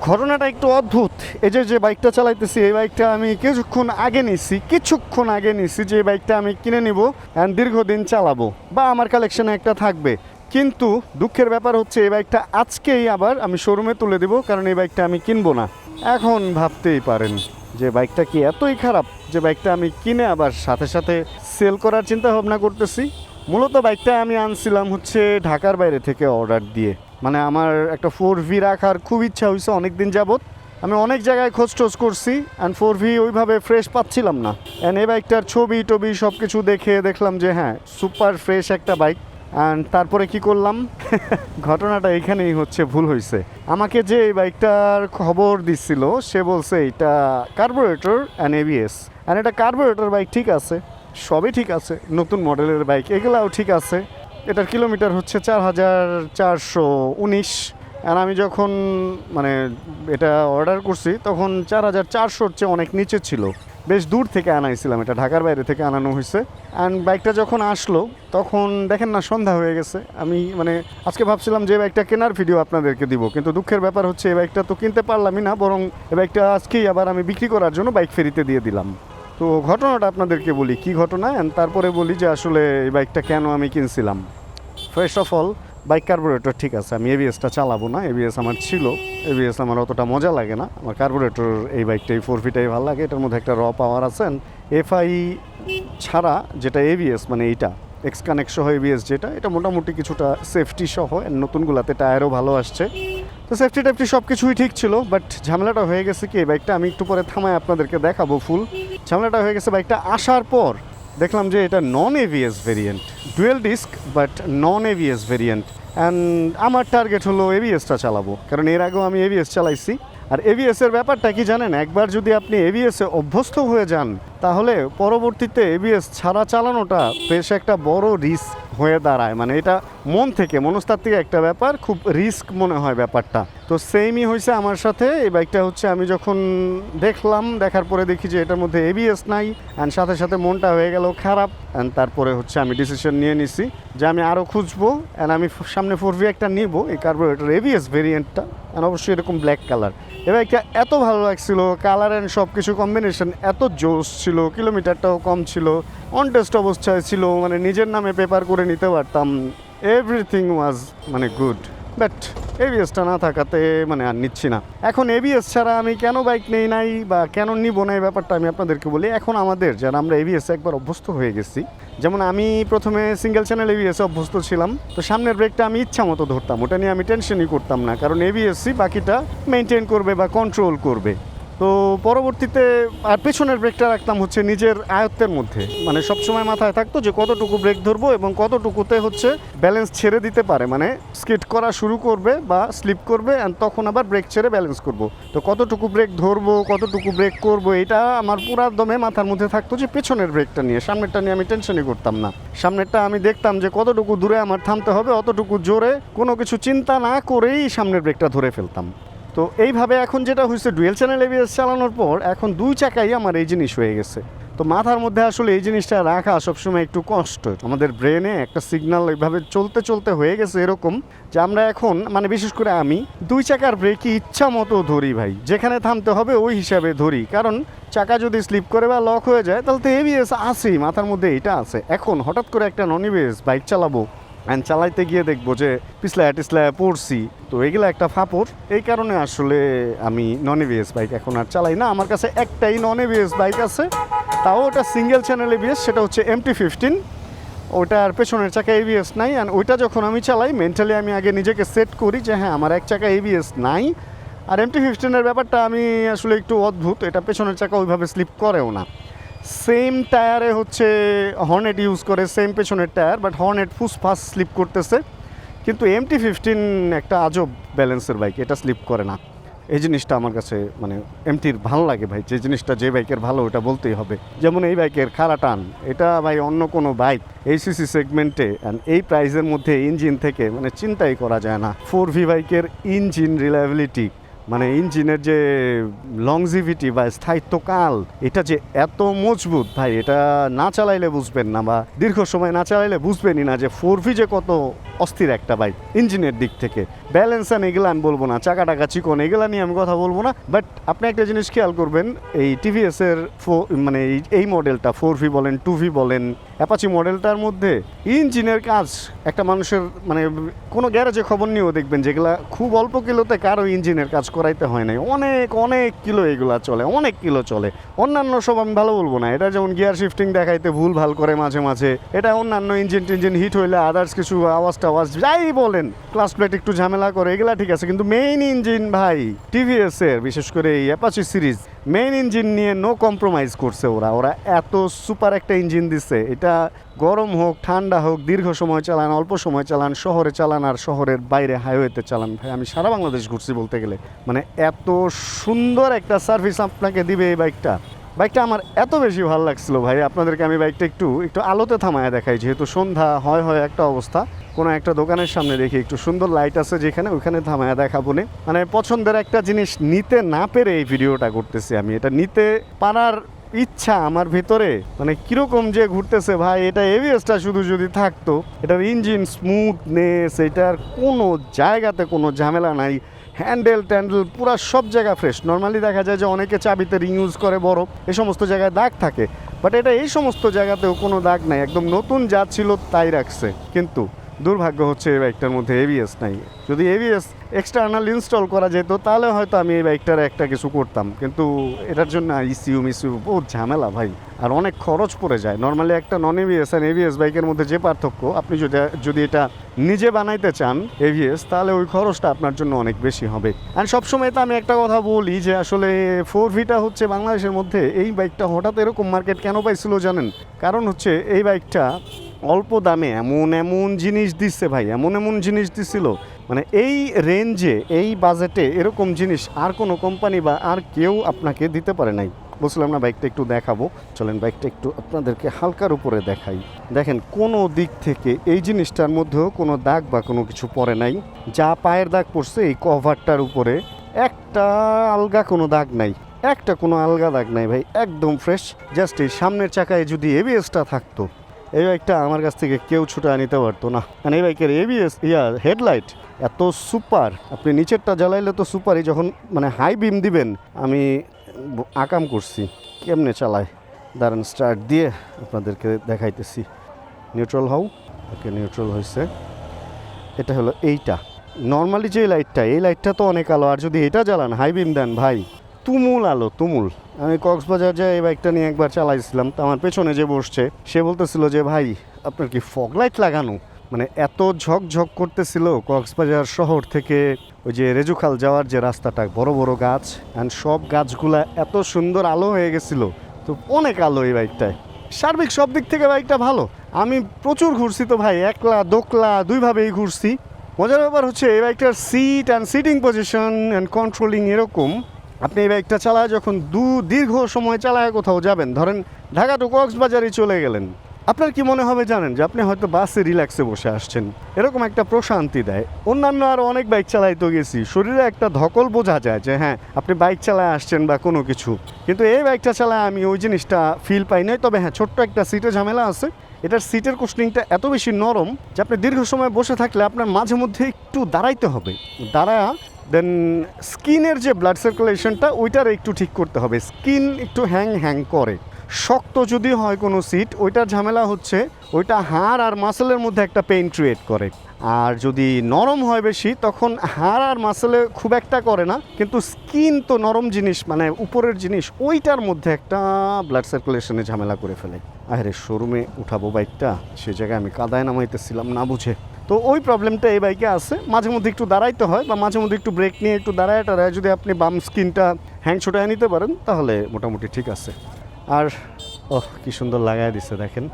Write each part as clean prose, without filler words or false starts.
ঘটনাটা একটু অদ্ভুত। এই যে বাইকটা চালাইতেছি, এই বাইকটা আমি কিছুক্ষণ আগে নিছি যে বাইকটা আমি কিনে নিব অ্যান্ড দীর্ঘদিন চালাবো বা আমার কালেকশনে একটা থাকবে। কিন্তু দুঃখের ব্যাপার হচ্ছে এই বাইকটা আজকেই আবার আমি শোরুমে তুলে দেবো, কারণ এই বাইকটা আমি কিনবো না। এখন ভাবতেই পারেন যে বাইকটা কি এতই খারাপ যে বাইকটা আমি কিনে আবার সাথে সাথে সেল করার চিন্তা ভাবনা করতেছি। মূলত বাইকটা আমি আনছিলাম হচ্ছে ঢাকার বাইরে থেকে অর্ডার দিয়ে। মানে আমার একটা 4V রাখার খুব ইচ্ছা হয়েছে অনেক দিন যাবৎ। আমি অনেক জায়গায় খোঁজ করছি অ্যান্ড 4V ওইভাবে ফ্রেশ পাচ্ছিলাম না। অ্যান্ড এই বাইকটার ছবি সব কিছু দেখে দেখলাম যে হ্যাঁ, সুপার ফ্রেশ একটা বাইক। অ্যান্ড তারপরে কি করলাম, ঘটনাটা এখানেই হচ্ছে ভুল হয়েছে। আমাকে যে এই বাইকটার খবর দিচ্ছিল সে বলছে এটা কার্বোরেটর অ্যান্ড ABS। অ্যান্ড এটা কার্বোরেটর বাইক, ঠিক আছে, সবই ঠিক আছে, নতুন মডেলের বাইক এগুলাও ঠিক আছে। এটার কিলোমিটার হচ্ছে 4419। আর আমি যখন মানে এটা অর্ডার করছি তখন 4400-র চেয়ে অনেক নিচে ছিল। বেশ দূর থেকে আনাইছিলাম, এটা ঢাকার বাইরে থেকে আনানো হয়েছে। অ্যান্ড বাইকটা যখন আসলো তখন দেখেন না সন্ধ্যা হয়ে গেছে। আমি মানে আজকে ভাবছিলাম যে বাইকটা কেনার ভিডিও আপনাদেরকে দিব, কিন্তু দুঃখের ব্যাপার হচ্ছে এই বাইকটা তো কিনতে পারলামই না, বরং এই বাইকটা আজকেই আবার আমি বিক্রি করার জন্য বাইক ফেরিতে দিয়ে দিলাম। তো ঘটনাটা আপনাদেরকে বলি কী ঘটনা, অ্যান্ড তারপরে বলি যে আসলে এই বাইকটা কেন আমি কিনছিলাম। First of all, bike carburettor ঠিক আছে, আমি ABS-টা চালাবো না। ABS আমার ছিল, ABS আমার অতটা মজা লাগে না। আমার কার্বোরেটর এই বাইকটাই 4Vটাই ভালো লাগে। এটার মধ্যে একটা পাওয়ার আছেন। FI ছাড়া যেটা ABS মানে এইটা এক্স কানেক্ট সহ ABS যেটা, এটা মোটামুটি কিছুটা সেফটি সহ, নতুনগুলাতে টায়ারও ভালো আসছে। তো সেফটি সব কিছুই ঠিক ছিল, বাট ঝামেলাটা হয়ে গেছে কি, এই বাইকটা আমি একটু পরে থামায় আপনাদেরকে দেখাবো ফুল। ঝামেলাটা হয়ে গেছে বাইকটা আসার পর দেখলাম যে এটা নন ABS variant, dual disk but non ABS variant. And আমার টার্গেট হলো ABS-টা চালাবো, কারণ এর আগেও আমি ABS চালাইছি। আর ABS-এর ব্যাপারটা কি জানেন, একবার যদি আপনি ABS-এ অভ্যস্ত হয়ে যান তাহলে পরবর্তীতে ABS ছাড়া চালানোটা বেশ একটা বড় রিস্ক হয়ে দাঁড়ায়। মানে এটা মন থেকে মনস্তাত্ত্বিক একটা ব্যাপার, খুব রিস্ক মনে হয় ব্যাপারটা। তো সেমই হয়েছে আমার সাথে। এই বাইকটা হচ্ছে আমি যখন দেখার পরে দেখি যে এটার মধ্যে ABS নাই, অ্যান্ড সাথে সাথে মনটা হয়ে গেল খারাপ। অ্যান্ড তারপরে হচ্ছে আমি ডিসিশন নিয়ে নিছি যে আমি আরও খুঁজবো, অ্যান্ড আমি সামনে 4V একটা নিব, এই কার্বোরেটর ABS ভেরিয়েন্টটা, অ্যান্ড অবশ্যই এরকম ব্ল্যাক কালার। এই বাইকটা এত ভালো লাগছিল, কালার অ্যান্ড সব কিছু কম্বিনেশন এত জোস ছিল, কিলোমিটারটাও কম ছিল, অন টেস্ট অবস্থায় ছিল, মানে নিজের নামে পেপার করে নিতে পারতাম, এভরিথিং ওয়াজ মানে গুড। বাট ABS-টা না থাকাতে মানে আর নিচ্ছি না। এখন ABS ছাড়া আমি কেন বাইক নেই নাই বা কেন নিব না, এই ব্যাপারটা আমি আপনাদেরকে বলি। এখন আমাদের যারা আমরা ABS একবার অভ্যস্ত হয়ে গেছি, যেমন আমি প্রথমে সিঙ্গেল চ্যানেল ABS-এ অভ্যস্ত ছিলাম, তো সামনের ব্রেকটা আমি ইচ্ছা মতো ধরতাম, ওটা নিয়ে আমি টেনশনই করতাম না, কারণ ABS-ই বাকিটা মেনটেন করবে বা কন্ট্রোল করবে। তো পরবর্তীতে আর পেছনের ব্রেকটা রাখতাম হচ্ছে নিজের আয়ত্তের মধ্যে, মানে সবসময় মাথায় থাকতো যে কতটুকু ব্রেক ধরবো এবং কতটুকুতে হচ্ছে ব্যালেন্স ছেড়ে দিতে পারে, মানে স্কিড করা শুরু করবে বা স্লিপ করবে, অ্যান্ড তখন আবার ব্রেক ছেড়ে ব্যালেন্স করব। তো কতটুকু ব্রেক ধরবো, কতটুকু ব্রেক করব, এটা আমার পুরা দমে মাথার মধ্যে থাকতো যে পেছনের ব্রেকটা নিয়ে। সামনেরটা নিয়ে আমি টেনশনই করতাম না। সামনেরটা আমি দেখতাম যে কতটুকু দূরে আমার থামতে হবে, অতটুকু জোরে কোনো কিছু চিন্তা না করেই সামনের ব্রেকটা ধরে ফেলতাম। তো এইভাবে এখন যেটা হয়েছে, ডুয়েল চ্যানেল ABS চালানোর পর এখন দুই চাকাই আমার এই জিনিস হয়ে গেছে। তো মাথার মধ্যে আসলে এই জিনিসটা রাখা সবসময় একটু কষ্ট। আমাদের ব্রেনে একটা সিগন্যাল এইভাবে চলতে হয়ে গেছে এরকম যে আমরা এখন মানে বিশেষ করে আমি দুই চাকার ব্রেকই ইচ্ছা মতো ধরি ভাই, যেখানে থামতে হবে ওই হিসাবে ধরি, কারণ চাকা যদি স্লিপ করে বা লক হয়ে যায় তাহলে তো ABS আছেই, মাথার মধ্যে এটা আছে। এখন হঠাৎ করে একটা নন ABS বাইক চালাবো, অ্যান্ড চালাইতে গিয়ে দেখবো যে পিছলায় পড়ছি, তো এগুলো একটা ফাপড়। এই কারণে আসলে আমি নন ABS বাইক এখন আর চালাই না। আমার কাছে একটাই নন ABS বাইক আছে, তাও ওটা সিঙ্গেল চ্যানেল ABS, সেটা হচ্ছে MT-15। ওটার পেছনের চাকা ABS নাই, অ্যান্ড ওইটা যখন আমি চালাই মেন্টালি আমি আগে নিজেকে সেট করি যে হ্যাঁ আমার এক চাকা ABS নাই। আর MT-15-এর ব্যাপারটা আমি আসলে একটু অদ্ভুত, এটা পেছনের চাকা ওইভাবে স্লিপ করেও না। সেম টায়ারে হচ্ছে হর্নেট ইউজ করে, সেম পেছনের টায়ার, বাট হর্নেট ফুসফাস স্লিপ করতেছে। কিন্তু MT-15 একটা আজব ব্যালেন্সের বাইক, এটা স্লিপ করে না। এই জিনিসটা আমার কাছে মানে MT-র ভালো লাগে ভাই, যে জিনিসটা যে বাইকের ভালো ওটা বলতেই হবে। যেমন এই বাইকের খাড়া টান, এটা ভাই অন্য কোনো বাইক এই সিসি সেগমেন্টে অ্যান্ড এই প্রাইসের মধ্যে ইঞ্জিন থেকে মানে চিন্তাই করা যায় না। 4V বাইকের ইঞ্জিন রিলায়েবিলিটি মানে ইঞ্জিনের যে লংজিভিটি বা স্থায়িত্বকাল এটা যে এত মজবুত ভাই, এটা না চালাইলে বুঝবেন না, বা দীর্ঘ সময় না চালাইলে বুঝবেনই না যে 4V যে কত অস্থির একটা বাইক ইঞ্জিনের দিক থেকে। ব্যালেন্স অ্যান্ড এগুলো আমি বলবো না, চাকা টাকা চিকন এগুলো নিয়ে আমি কথা বলবো না, বাট আপনি একটা জিনিস খেয়াল করবেন, এই টিভিএস এর মানে এই মডেলটা 4V বলেন 2V বলেন অ্যাপাচি মডেলটার মধ্যে ইঞ্জিনের কাজ একটা মানুষের মানে কোনো গ্যারেজে খবর নিয়েও দেখবেন যেগুলা খুব অল্প কিলোতে কারো ইঞ্জিনের কাজ করাইতে হয় নাই, অনেক অনেক কিলো এগুলা চলে, অনেক কিলো চলে। অন্যান্য সব আমি ভালো বলবো না, এটা যেমন গিয়ার শিফটিং দেখাইতে ভুল ভাল করে মাঝে মাঝে, এটা অন্যান্য ইঞ্জিন হিট হইলে আদার্স কিছু আওয়াজ যাই বলেন, ক্লাস প্লেট একটু ঝামেলা করে, এগুলা ঠিক আছে, কিন্তু মেইন ইঞ্জিন ভাই টিভিএস এর বিশেষ করে এই অ্যাপাচি সিরিজ মেইন ইঞ্জিন নিয়ে নো কম্প্রোমাইজ করছে ওরা এত সুপার একটা ইঞ্জিন দিচ্ছে। এটা গরম হোক ঠান্ডা হোক, দীর্ঘ সময় চালান অল্প সময় চালান, শহরে চালান আর শহরের বাইরে হাইওয়েতে চালান, ভাই আমি সারা বাংলাদেশ ঘুরছি বলতে গেলে, মানে এত সুন্দর একটা সার্ভিস আপনাকে দিবে এই বাইকটা আমার এত বেশি ভালো লাগছিল ভাই। আপনাদেরকে আমি বাইকটা একটু আলোতে থামায় দেখাই, যেহেতু সন্ধ্যা হয় একটা অবস্থা, কোনো একটা দোকানের সামনে দেখি একটু সুন্দর লাইট আছে যেখানে, ওইখানে থামায় দেখাবো না, মানে পছন্দের একটা জিনিস নিতে না পেরে এই ভিডিওটা করতেছি আমি। এটা নিতে পারার ইচ্ছা আমার ভিতরে, মানে কিরকম যে ঘুরতেছে ভাই। এটা এবিএসটা শুধু যদি থাকতো, এটার ইঞ্জিন স্মুথনেস, এটার কোনো জায়গাতে কোনো ঝামেলা নাই, হ্যান্ডেল ট্যান্ডেল পুরো সব জায়গা ফ্রেশ। নর্মালি দেখা যায় যে অনেকে চাবিতে রিং ইউজ করে বড়, এই সমস্ত জায়গায় দাগ থাকে, বাট এটা এই সমস্ত জায়গাতেও কোনো দাগ নাই, একদম নতুন যা ছিল তাই রাখছে। কিন্তু দুর্ভাগ্য হচ্ছে এই বাইকটার মধ্যে এবিএস নাই। যদি এবিএস এক্সটার্নাল ইনস্টল করা যেত তাহলে হয়তো আমি এই বাইকটার একটা কিছু করতাম, কিন্তু এটার জন্য ইসিউ বহুত ঝামেলা ভাই, আর অনেক খরচ পড়ে যায়। নর্মালি একটা নন এবিএস আর এবিএস বাইকের মধ্যে যে পার্থক্য, আপনি যদি এটা নিজে বানাইতে চান এবিএস, তাহলে ওই খরচটা আপনার জন্য অনেক বেশি হবে। আর সবসময় তো আমি একটা কথা বলি যে আসলে 4Vটা হচ্ছে বাংলাদেশের মধ্যে, এই বাইকটা হঠাৎ এরকম মার্কেট কেন পাইছিল জানেন? কারণ হচ্ছে এই বাইকটা অল্প দামে এমন জিনিস দিচ্ছে ভাই, এমন জিনিস দিছিল, মানে এই রেঞ্জে এই বাজেটে এরকম জিনিস আর কোনো কোম্পানি বা আর কেউ আপনাকে দিতে পারে নাই। বলছিলাম না বাইকটা একটু দেখাবো, চলেন বাইকটা একটু আপনাদেরকে হালকার উপরে দেখাই। দেখেন কোনো দিক থেকে এই জিনিসটার মধ্যেও কোনো দাগ বা কোনো কিছু পড়ে নাই, যা পায়ের দাগ পড়ছে এই কভারটার উপরে একটা আলগা কোনো দাগ নাই, একটা কোনো আলগা দাগ নাই ভাই, একদম ফ্রেশ। জাস্ট এই সামনের চাকায় যদি এবিএসটা থাকতো, এই বাইকটা আমার কাছ থেকে কেউ ছুটে নিতে পারতো না। কারণ এই বাইকের এবিএস হেডলাইট এত সুপার, আপনি নিচেরটা জ্বালাইলে তো সুপারই, যখন মানে হাই বিম দিবেন, আমি আকাম করছি কেমনে চালায়, দাঁড়ান স্টার্ট দিয়ে আপনাদেরকে দেখাইতেছি। নিউট্রাল হও, ওকে নিউট্রাল হয়েছে। এটা হলো এইটা নর্মালি যে লাইটটা, এই লাইটটা তো অনেক আলো, আর যদি এটা জ্বালান হাই বিম দেন ভাই, তুমুল আলো তুমুল। আমি কক্সবাজার যাই এই বাইকটা নিয়ে একবার চালাইছিলাম, তো আমার পেছনে যে বসছে সে বলতেছিল যে ভাই আপনার কি ফগ লাইট লাগানো, মানে এত ঝকঝক করতেছিল। কক্সবাজার শহর থেকে ওই যে রেজুখাল যাওয়ার যে রাস্তাটা, বড় বড় গাছ, অ্যান্ড সব গাছগুলা এত সুন্দর আলো হয়ে গেছিলো, তো অনেক আলো এই বাইকটায়। সার্বিক সব দিক থেকে বাইকটা ভালো। আমি প্রচুর ঘুরছি তো ভাই, একলা দোকলা দুইভাবেই ঘুরছি। মজার ব্যাপার হচ্ছে এই বাইকটার seat and sitting position and controlling এরকম, আপনি এই বাইকটা চালায় যখন দীর্ঘ সময় চালায় কোথাও যাবেন, ধরেন ঢাকা টু কক্সবাজারই চলে গেলেন, আপনার কি মনে হবে জানেন? যে আপনি হয়তো বাসে রিল্যাক্সে বসে আসছেন, এরকম একটা প্রশান্তি দেয়। অন্যান্য আরও অনেক বাইক চালাইতে গেছি, শরীরে একটা ধকল বোঝা যায় যে হ্যাঁ আপনি বাইক চালায় আসছেন বা কোনো কিছু, কিন্তু এই বাইকটা চালায় আমি ওই জিনিসটা ফিল পাই নাই। তবে হ্যাঁ, ছোট্ট একটা সিটে ঝামেলা আছে, এটার সিটের কুশনিংটা এত বেশি নরম যে আপনি দীর্ঘ সময় বসে থাকলে আপনার মাঝে মধ্যে একটু দাঁড়াইতে হবে, দাঁড়ায়া দেন স্কিনের যে ব্লাড সার্কুলেশনটা ওইটার একটু ঠিক করতে হবে। স্কিন একটু হ্যাং করে, শক্ত যদি হয় কোনো সিট, ওইটার ঝামেলা হচ্ছে ওইটা হাড় আর মাসেলের মধ্যে একটা পেইন ক্রিয়েট করে। আর যদি নরম হয় বেশি, তখন হাড় আর মাসেলে খুব একটা করে না, কিন্তু স্কিন তো নরম জিনিস, মানে উপরের জিনিস, ওইটার মধ্যে একটা ব্লাড সার্কুলেশনে ঝামেলা করে ফেলে। আরে শোরুমে উঠাবো বাইকটা, সে জায়গায় আমি কাদায় নামাইতেছিলাম না বুঝে, তো ওই প্রবলেমটা এই বাইকে আছে। মাঝে মধ্যে একটু দাঁড়াইতে হয়, বা মাঝে মধ্যে একটু ব্রেক নিয়ে একটু দাঁড়ায় যদি আপনি বাম স্কিনটা হ্যাং ছোটায় নিতে পারেন, তাহলে মোটামুটি ঠিক আছে। আর কি সুন্দর লাগায় দিচ্ছে দেখেন,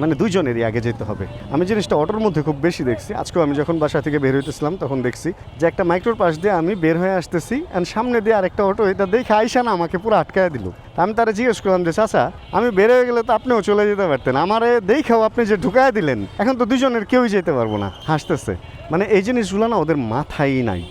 মানে দুইজনেরই আগে যেতে হবে। আমি জিনিসটা অটোর মধ্যে খুব বেশি দেখছি। আজকেও আমি যখন বাসা থেকে বের হইতেছিলাম তখন দেখছি যে একটা মাইক্রোর পাশ দিয়ে আমি বের হয়ে আসতেছি, অ্যান্ড সামনে দিয়ে আরেকটা অটো, এটা দেখে আইসা না আমাকে পুরো আটকায় দিল। আমি তারা জিজ্ঞেস করলাম যে চাচা আমি বের হয়ে গেলে তো আপনিও চলে যেতে পারতেন, আমারে দেখেও আপনি যে ঢুকায় দিলেন, এখন তো দুজনের কেউই যেতে পারবো না। হাসতেছে। মানে এই জিনিসগুলো না ওদের মাথায় নাই।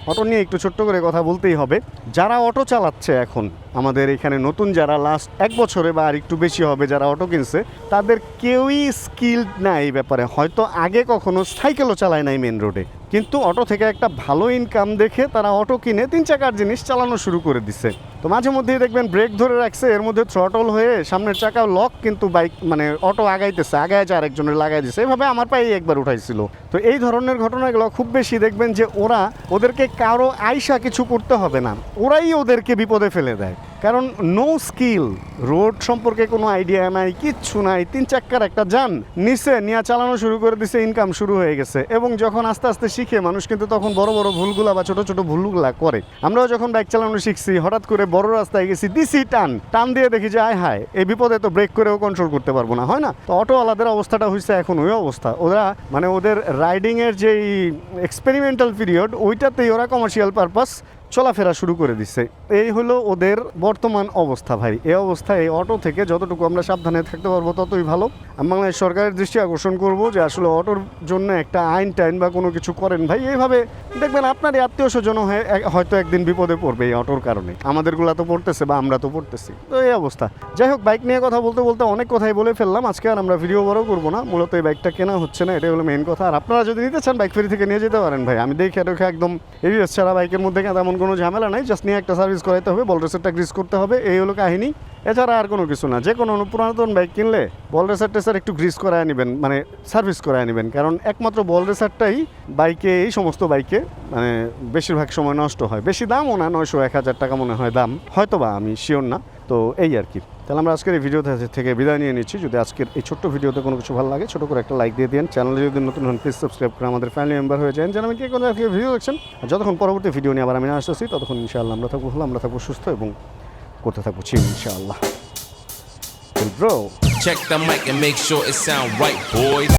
অটো নিয়ে একটু ছোট্ট করে কথা বলতেই হবে। যারা অটো চালাচ্ছে এখন আমাদের এখানে নতুন, যারা লাস্ট 1 বছরে বা আর একটু বেশি হবে যারা অটো কিনছে, তাদের কেউই স্কিলড না এই ব্যাপারে। হয়তো আগে কখনো সাইকেলও চালায় নাই মেন রোডে, কিন্তু অটো থেকে একটা ভালো ইনকাম দেখে তারা অটো কিনে 3 চাকার জিনিস চালানো শুরু করে দিছে। তো মাঝে মধ্যেই দেখবেন ব্রেক ধরে রাখছে, এর মধ্যে থ্রটল হয়ে সামনের চাকা লক, কিন্তু বাইক মানে অটো আগাইতেছে, আগায় যে আরেকজনের লাগাই দিছে। এভাবে আমার পায়ে একবার উঠাইছিল। তো এই ধরনের ঘটনাগুলো খুব বেশি দেখবেন যে ওদেরকে কারো আইসা কিছু করতে হবে না, ওরাই ওদেরকে বিপদে ফেলে দেয়। কারণ নো স্কিল, রোড সম্পর্কে কোনো আইডিয়া নাই, কিচ্ছু নাই। 3 চাক্কার একটা যান নিচে নিয়ে চালানো শুরু করে দিছে, ইনকাম শুরু হয়ে গেছে। এবং যখন আস্তে আস্তে শিখে মানুষ কিন্তু তখন বড় বড় ভুলগুলা বা ছোট ছোট ভুলগুলা করে। আমরাও যখন বাইক চালানো শিখছি, হঠাৎ করে বড় রাস্তায় গেছি, দিছি টান দিয়ে দেখি যে আয় হায় এই বিপদে তো ব্রেক করেও কন্ট্রোল করতে পারবো না, হয় না? তো অটোওয়ালাদের অবস্থাটা হয়েছে এখন ওই অবস্থা। ওরা মানে ওদের রাইডিংয়ের যেই এক্সপেরিমেন্টাল পিরিয়ড, ওইটাতেই ওরা কমার্শিয়াল পারপাস চলাফেরা শুরু করে দিচ্ছে। এই হলো ওদের বর্তমান অবস্থা ভাই। এই অবস্থায় এই অটো থেকে যতটুকু আমরা সাবধানে থাকতে পারবো ততই ভালো। আমি বাংলাদেশ সরকারের দৃষ্টি আকর্ষণ করবো যে আসলে অটোর জন্য একটা আইন টাইন বা কোনো কিছু করেন ভাই। এইভাবে দেখবেন আপনার আত্মীয় স্বজন হয়তো একদিন বিপদে পড়বে এই অটোর কারণে। আমাদেরগুলা তো পড়তেছে বা আমরা তো পড়তেছি। তো এই অবস্থা। যাই হোক, বাইক নিয়ে কথা বলতে বলতে অনেক কথাই বলে ফেললাম। আজকে আর আমরা ভিডিও বড় করবো না, মূলত এই বাইকটা কেনা হচ্ছে না, এটাই হলো মেইন কথা। আর আপনারা যদি নিতে চান বাইক ফেরি থেকে নিয়ে যেতে পারেন ভাই। আমি দেখে একদম এবিএস ছাড়া বাইকের মধ্যে তেমন কোনো ঝামেলা নাই, জাস্ট নিয়ে একটা সার্ভিস করাইতে হবে, বল রেসারটা গ্রিস করতে হবে, এই হলো কাহিনী। এছাড়া আর কোনো কিছু না। যে কোনো পুরাতন বাইক কিনলে বল রেসার টেসার একটু গ্রিস করায় নেবেন, মানে সার্ভিস করায় নেবেন। কারণ একমাত্র বল রেসারটাই বাইকে, এই সমস্ত বাইকে মানে বেশিরভাগ সময় নষ্ট হয়। বেশি দামও না, 900-1000 টাকা মনে হয় দাম, হয়তো বা, আমি শিওর না। তো এই আর কি। তাহলে আমরা আজকের এই ভিডিও থেকে বিদায় নিয়ে নিচ্ছি। যদি আজকের এই ছোট্ট ভিডিওতে কোনো কিছু ভালো লাগে, ছোটো করে একটা লাইক দিয়ে দিন। চ্যানেলে যদি নতুন হন প্লিজ সাবস্ক্রাইব করে আমাদের ফ্যামিলি মেম্বার হয়ে যান, যেন আমি কে কোনো ভিডিও দেখছেন। আর যতক্ষণ পরবর্তী ভিডিও নিয়ে আবার আমি আসতেছি, ততক্ষণ ইনশাআল্লাহ আমরা থাকবো সুস্থ এবং করতে থাকবো চিল ইনশাআল্লাহ। Bro, check the mic and make sure it sound right, boys.